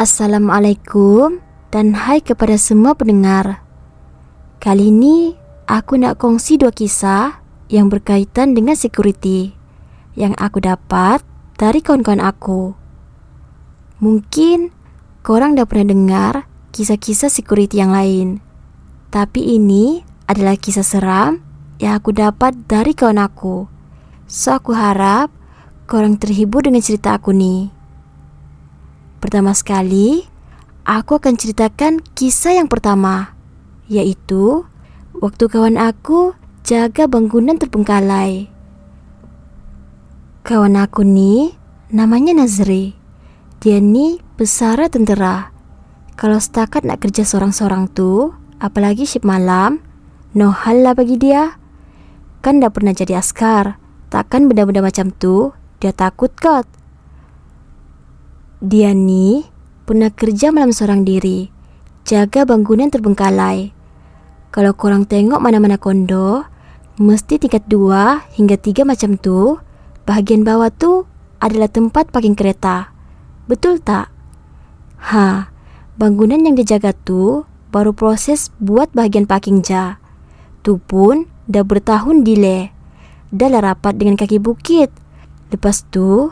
Assalamualaikum dan hai kepada semua pendengar. Kali ini aku nak kongsi 2 kisah yang berkaitan dengan security yang aku dapat dari kawan-kawan aku. Mungkin korang dah pernah dengar kisah-kisah security yang lain, tapi ini adalah kisah seram yang aku dapat dari kawan aku. So aku harap korang terhibur dengan cerita aku ni. Pertama sekali, aku akan ceritakan kisah yang pertama, iaitu waktu kawan aku jaga bangunan terbengkalai. Kawan aku ni namanya Nazri. Dia ni pesara tentera. Kalau setakat nak kerja sorang-sorang tu, apalagi shift malam, no hal lah bagi dia. Kan dah pernah jadi askar, takkan benda-benda macam tu dia takut kot. Dia ni pernah kerja malam seorang diri, jaga bangunan terbengkalai. Kalau korang tengok mana-mana kondo, mesti tingkat 2 hingga 3 macam tu, bahagian bawah tu adalah tempat parking kereta. Betul tak? Bangunan yang dia jaga tu baru proses buat bahagian parking je. Tu pun dah bertahun delay. Dah lah rapat dengan kaki bukit. Lepas tu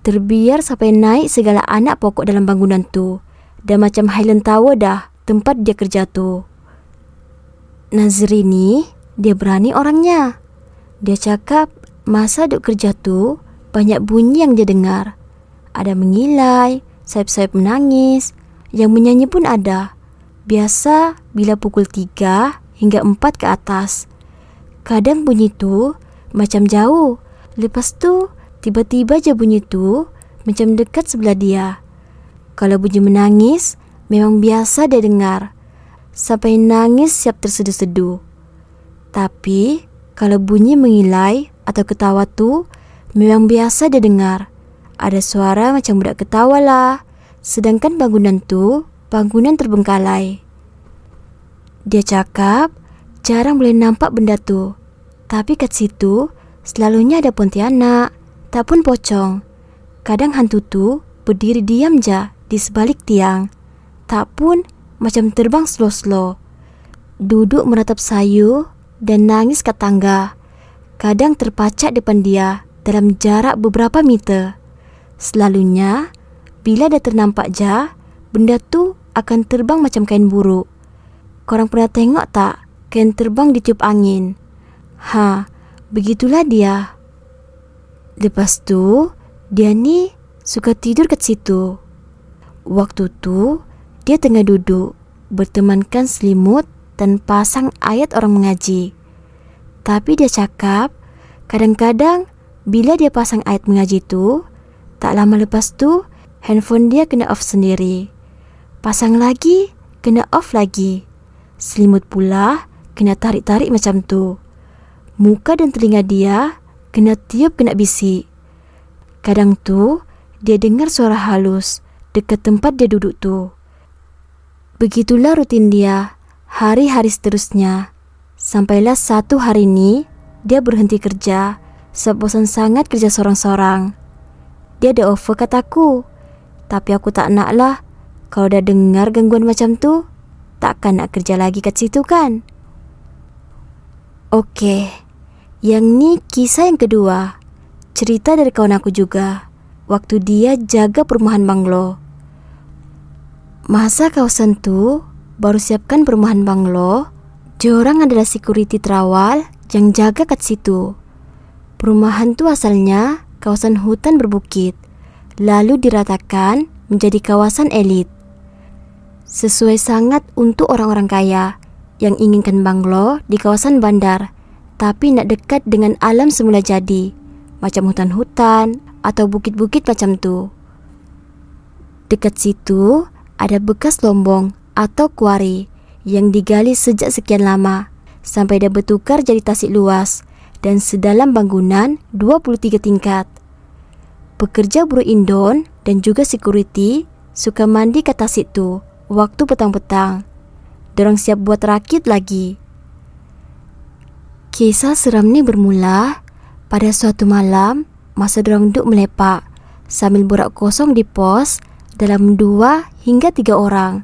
terbiar sampai naik segala anak pokok dalam bangunan tu. Dah macam Highland Tower dah tempat dia kerja tu. Nazri ni, dia berani orangnya. Dia cakap masa duk kerja tu banyak bunyi yang dia dengar. Ada mengilai, sayap-sayap menangis, yang menyanyi pun ada. Biasa bila pukul 3 hingga 4 ke atas. Kadang bunyi tu macam jauh. Lepas tu tiba-tiba je bunyi tu macam dekat sebelah dia. Kalau bunyi menangis, memang biasa dia dengar. Sampai nangis siap tersedu-sedu. Tapi kalau bunyi mengilai atau ketawa tu, memang biasa dia dengar. Ada suara macam budak ketawa lah. Sedangkan bangunan tu, bangunan terbengkalai. Dia cakap jarang boleh nampak benda tu. Tapi kat situ selalunya ada pontianak, tak pun pocong. Kadang hantu tu berdiri diam je di sebalik tiang. Tak pun macam terbang slow-slow. Duduk meratap sayu dan nangis kat tangga. Kadang terpacak depan dia dalam jarak beberapa meter. Selalunya bila dah ternampak je, benda tu akan terbang macam kain buruk. Korang pernah tengok tak kain terbang ditiup angin? Begitulah dia. Lepas tu, dia ni suka tidur kat situ. Waktu tu, dia tengah duduk bertemankan selimut dan pasang ayat orang mengaji. Tapi dia cakap, kadang-kadang bila dia pasang ayat mengaji tu, tak lama lepas tu, handphone dia kena off sendiri. Pasang lagi, kena off lagi. Selimut pula kena tarik-tarik macam tu. Muka dan telinga dia kena tiup kena bisik. Kadang tu dia dengar suara halus dekat tempat dia duduk tu. Begitulah rutin dia hari-hari seterusnya. Sampailah satu hari ni dia berhenti kerja sebab bosan sangat kerja sorang-sorang. Dia ada offer kat aku, tapi aku tak nak lah. Kalau dah dengar gangguan macam tu, takkan nak kerja lagi kat situ kan? Okey, yang ni kisah yang kedua. Cerita dari kawan aku juga, waktu dia jaga perumahan banglo. Masa kawasan tu baru siapkan perumahan banglo, diorang adalah security terawal yang jaga kat situ. Perumahan tu asalnya kawasan hutan berbukit, lalu diratakan menjadi kawasan elit. Sesuai sangat untuk orang-orang kaya yang inginkan banglo di kawasan bandar, tapi nak dekat dengan alam semula jadi, macam hutan-hutan atau bukit-bukit macam tu. Dekat situ ada bekas lombong atau kuari yang digali sejak sekian lama sampai dah bertukar jadi tasik luas dan sedalam bangunan 23 tingkat. Pekerja buruh Indon dan juga security suka mandi kat tasik tu waktu petang-petang. Dorang siap buat rakit lagi. Kisah seram ni bermula pada suatu malam masa dorang duduk melepak sambil borak kosong di pos dalam 2 hingga 3 orang.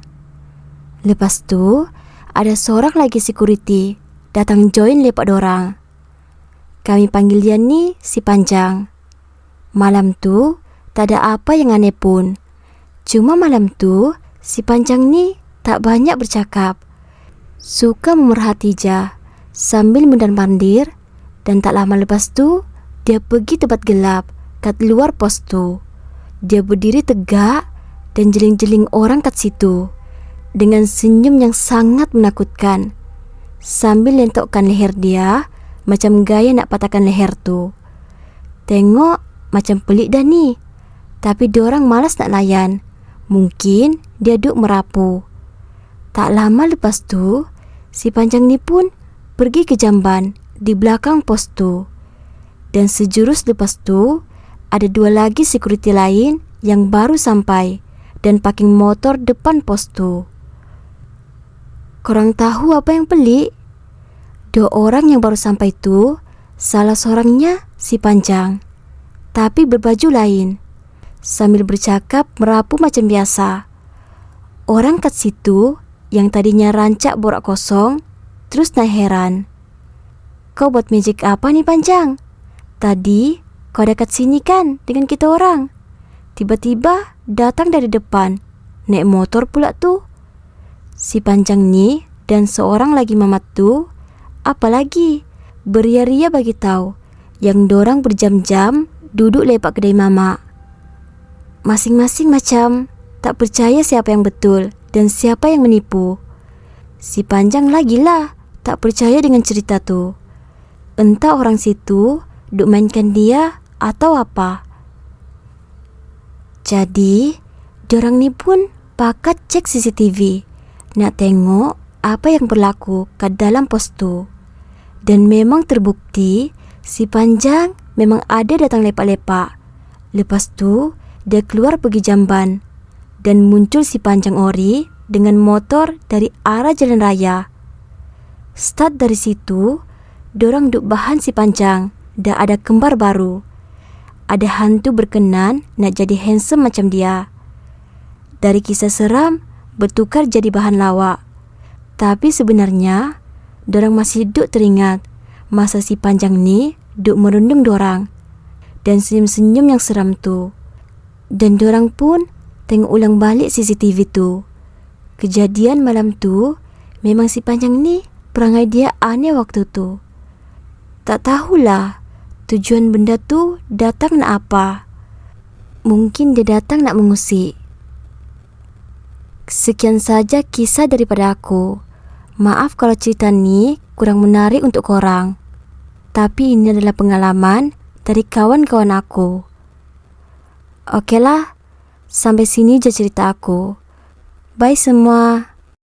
Lepas tu, ada seorang lagi security datang join lepak dorang. Kami panggil dia ni si Panjang. Malam tu, tak ada apa yang aneh pun. Cuma malam tu, si Panjang ni tak banyak bercakap. Suka memerhati je sambil mundar-mandir, dan tak lama lepas tu, dia pergi tempat gelap kat luar pos tu. Dia berdiri tegak dan jeling-jeling orang kat situ dengan senyum yang sangat menakutkan, sambil lentokkan leher dia macam gaya nak patahkan leher tu. Tengok macam pelik dah ni, tapi diorang malas nak layan. Mungkin dia duk merapu. Tak lama lepas tu, si Panjang ni pun pergi ke jamban di belakang pos tu. Dan sejurus lepas tu, ada 2 lagi security lain yang baru sampai dan parking motor depan pos tu. Korang tahu apa yang pelik? 2 orang yang baru sampai tu, salah seorangnya si Panjang, tapi berbaju lain. Sambil bercakap merapu macam biasa. Orang kat situ yang tadinya rancak borak kosong, terus nak heran. Kau buat magic apa ni Panjang? Tadi kau ada kat sini kan dengan kita orang? Tiba-tiba datang dari depan, naik motor pula tu. Si Panjang ni dan seorang lagi mamat tu, apalagi beria-ria bagi tahu yang dorang berjam-jam duduk lepak kedai mamak. Masing-masing macam tak percaya siapa yang betul dan siapa yang menipu. Si Panjang lagilah tak percaya dengan cerita tu. Entah orang situ duk mainkan dia atau apa. Jadi, diorang ni pun pakat cek CCTV nak tengok apa yang berlaku kat dalam pos tu. Dan memang terbukti si Panjang memang ada datang lepak-lepak. Lepas tu, dia keluar pergi jamban dan muncul si Panjang ori dengan motor dari arah jalan raya. Start dari situ, dorang duk bahan si Panjang dah ada kembar baru. Ada hantu berkenan nak jadi handsome macam dia. Dari kisah seram bertukar jadi bahan lawak. Tapi sebenarnya dorang masih duk teringat masa si Panjang ni duk merundung dorang dan senyum-senyum yang seram tu. Dan dorang pun tengok ulang balik CCTV tu. Kejadian malam tu memang si Panjang ni perangai dia aneh waktu tu. Tak tahulah tujuan benda tu datang nak apa. Mungkin dia datang nak mengusik. Sekian saja kisah daripada aku. Maaf kalau cerita ni kurang menarik untuk korang. Tapi ini adalah pengalaman dari kawan-kawan aku. Okeylah, sampai sini je cerita aku. Bye semua.